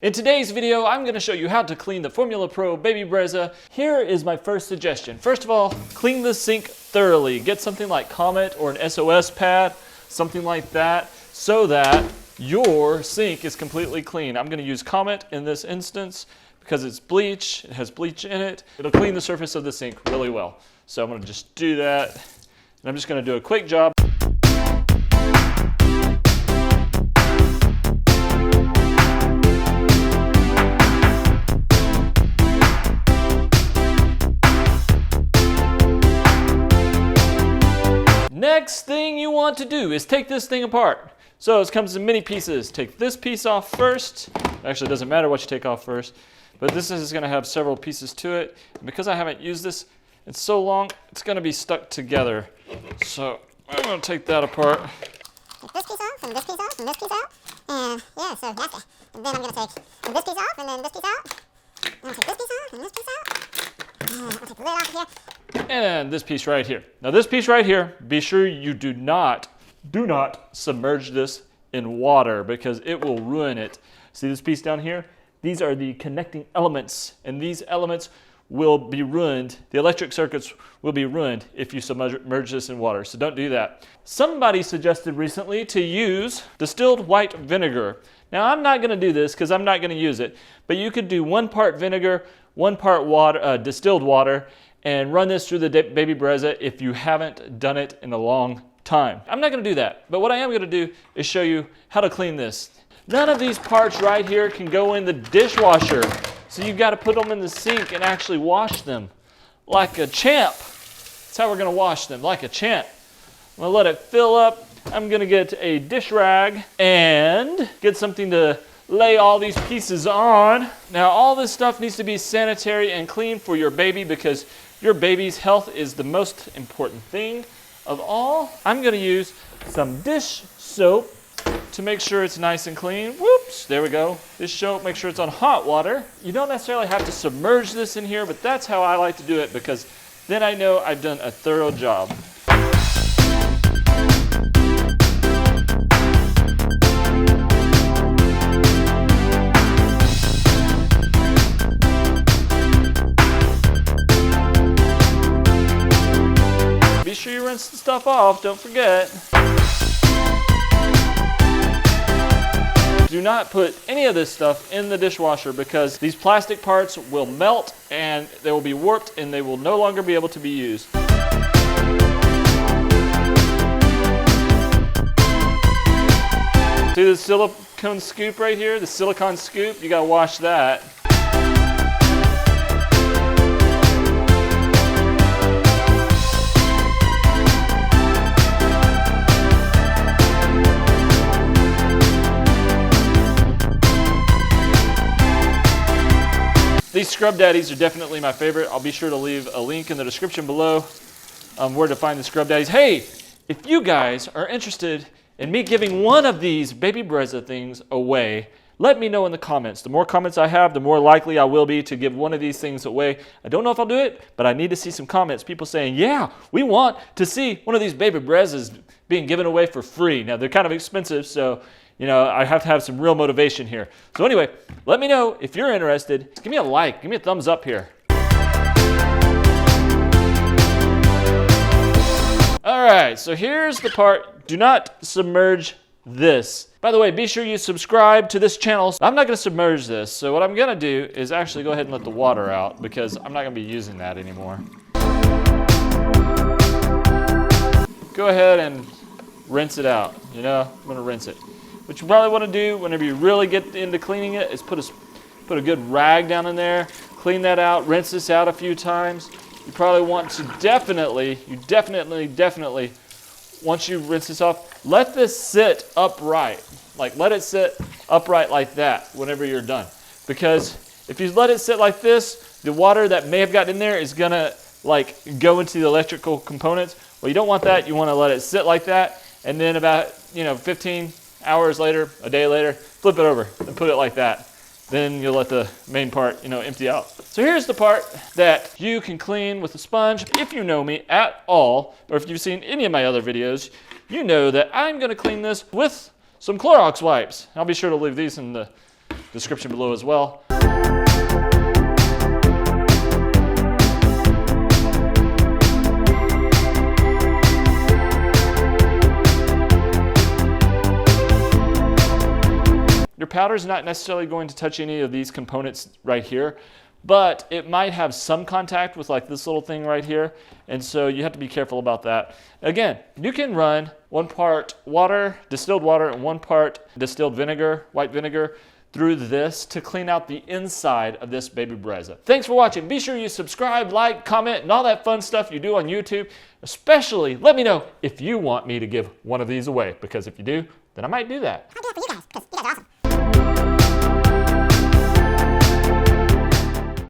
In today's video, I'm going to show you how to clean the Formula Pro Baby Brezza. Here is my first suggestion. First of all, clean the sink thoroughly. Get something like Comet or an SOS pad, something like that, so that your sink is completely clean. I'm going to use Comet in this instance because it's bleach, it has bleach in it. It'll clean the surface of the sink really well. So I'm going to just do that, and I'm just going to do a quick job. Next thing you want to do is take this thing apart. So it comes in many pieces. Take this piece off first. Actually, it doesn't matter what you take off first, but this is going to have several pieces to it. And because I haven't used this in so long, it's going to be stuck together. So I'm going to take that apart. Take this piece off, and this piece off, and this piece out. And yeah, so nasty. And then I'm going to take this piece off, and then this piece out. And I'll take this piece off, and this piece out. And I'll take the lid off here. And this piece right here. Now this piece right here, be sure you do not submerge this in water because it will ruin it. See this piece down here? These are the connecting elements, and these elements will be ruined. The electric circuits will be ruined if you submerge this in water, so don't do that. Somebody suggested recently to use distilled white vinegar. Now I'm not going to do this because I'm not going to use it, but you could do 1 part vinegar, 1 part water, distilled water, and run this through the Baby Brezza if you haven't done it in a long time. I'm not going to do that, but what I am going to do is show you how to clean this. None of these parts right here can go in the dishwasher, so you've got to put them in the sink and actually wash them like a champ. That's how we're going to wash them, like a champ. I'm going to let it fill up. I'm going to get a dish rag and get something to lay all these pieces on. Now all this stuff needs to be sanitary and clean for your baby because your baby's health is the most important thing of all. I'm going to use some dish soap to make sure it's nice and clean. Whoops, there we go. Dish soap, make sure it's on hot water. You don't necessarily have to submerge this in here, but that's how I like to do it because then I know I've done a thorough job. Be sure you rinse the stuff off, don't forget. Do not put any of this stuff in the dishwasher because these plastic parts will melt and they will be warped and they will no longer be able to be used. See the silicone scoop right here? The silicone scoop, you gotta wash that. These Scrub Daddies are definitely my favorite. I'll be sure to leave a link in the description below where to find the Scrub Daddies. Hey, if you guys are interested in me giving one of these Baby Brezza things away, let me know in the comments. The more comments I have, the more likely I will be to give one of these things away. I don't know if I'll do it, but I need to see some comments. People saying, yeah, we want to see one of these Baby Brezzas being given away for free. Now, they're kind of expensive, so you know, I have to have some real motivation here. So anyway, let me know if you're interested. Give me a like, give me a thumbs up here. All right, so here's the part. Do not submerge this. By the way, be sure you subscribe to this channel. I'm not gonna submerge this. So what I'm gonna do is actually go ahead and let the water out because I'm not gonna be using that anymore. Go ahead and rinse it out, you know, I'm gonna rinse it. What you probably want to do whenever you really get into cleaning it is put a good rag down in there, clean that out, rinse this out a few times. You probably want to definitely, once you rinse this off, let this sit upright. Like let it sit upright like that whenever you're done. Because if you let it sit like this, the water that may have gotten in there is gonna like go into the electrical components. Well, you don't want that. You want to let it sit like that, and then about 15 hours later, a day later, flip it over and put it like that. Then you'll let the main part, empty out. So here's the part that you can clean with a sponge. If you know me at all, or if you've seen any of my other videos, you know that I'm gonna clean this with some Clorox wipes. I'll be sure to leave these in the description below as well. Your powder is not necessarily going to touch any of these components right here, but it might have some contact with like this little thing right here, and so you have to be careful about that. Again, you can run 1 part water, distilled water, and 1 part distilled vinegar, white vinegar, through this to clean out the inside of this baby Brezza. Thanks for watching. Be sure you subscribe, like, comment, and all that fun stuff you do on YouTube. Especially, let me know if you want me to give one of these away, because if you do, then I might do that. I'll do it for you guys, because you guys are awesome.